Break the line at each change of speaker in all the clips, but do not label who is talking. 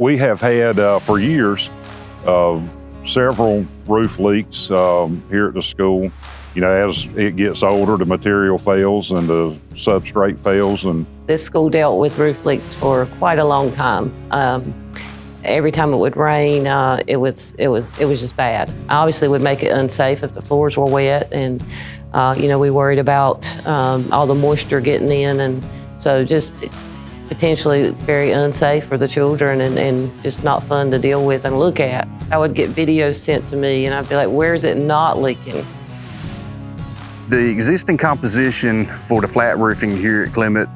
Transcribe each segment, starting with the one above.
We have had for years several roof leaks here at the school. You know, as it gets older, the material fails and the substrate fails. And
this school dealt with roof leaks for quite a long time. Every time it would rain, it was just bad. I obviously would make it unsafe if the floors were wet, and you know, we worried about all the moisture getting in, and so just potentially very unsafe for the children and just not fun to deal with and look at. I would get videos sent to me, and I'd be like, "Where is it not leaking?"
The existing composition for the flat roofing here at Clement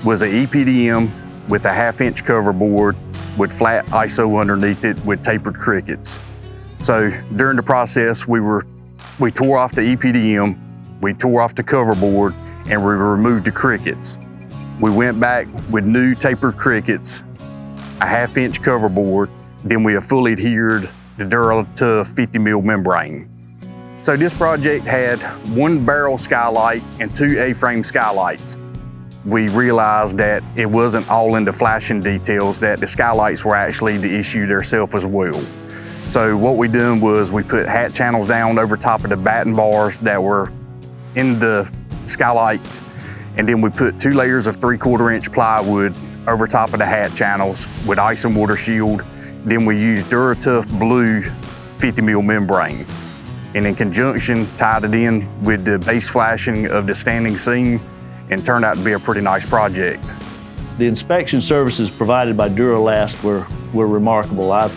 was an EPDM with a 1/2-inch cover board with flat ISO underneath it with tapered crickets. So during the process, we tore off the EPDM, we tore off the cover board, and we removed the crickets. We went back with new tapered crickets, a 1/2-inch cover board, then we have fully adhered the Duratough 50 mil membrane. So this project had 1 barrel skylight and 2 A-frame skylights. We realized that it wasn't all in the flashing details, that the skylights were actually the issue themselves as well. So what we done was we put hat channels down over top of the batten bars that were in the skylights, and then we put 2 layers of 3/4-inch plywood over top of the hat channels with ice and water shield. Then we used Duratough blue 50 mil membrane, and in conjunction tied it in with the base flashing of the standing seam, and turned out to be a pretty nice project.
The inspection services provided by Duralast were remarkable. I've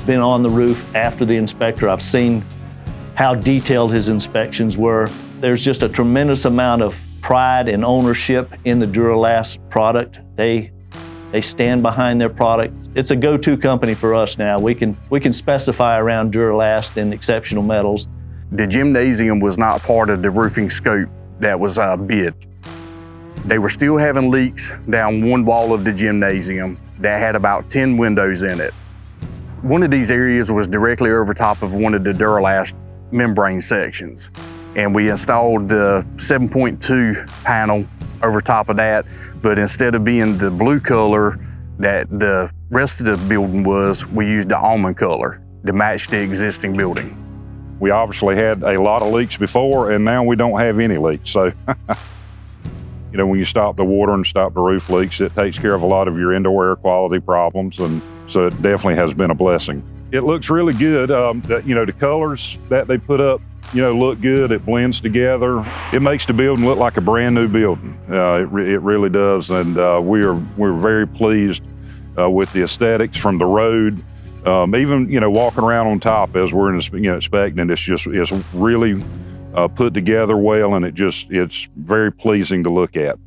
been on the roof after the inspector. I've seen how detailed his inspections were. There's just a tremendous amount of pride and ownership in the Duralast product. They stand behind their product. It's a go-to company for us now. We can specify around Duralast and exceptional metals.
The gymnasium was not part of the roofing scope that was bid. They were still having leaks down one wall of the gymnasium that had about 10 windows in it. One of these areas was directly over top of one of the Duralast membrane sections, and we installed the 7.2 panel over top of that, but instead of being the blue color that the rest of the building was, we used the almond color to match the existing building.
we obviously had a lot of leaks before, and now we don't have any leaks. So, you know, when you stop the water and stop the roof leaks, it takes care of a lot of your indoor air quality problems, and so it definitely has been a blessing. It looks really good. The colors that they put up, look good. It blends together. It makes the building look like a brand new building. It really does, and we're very pleased with the aesthetics from the road. Even walking around on top as we're inspecting, it's really put together well, and it's very pleasing to look at.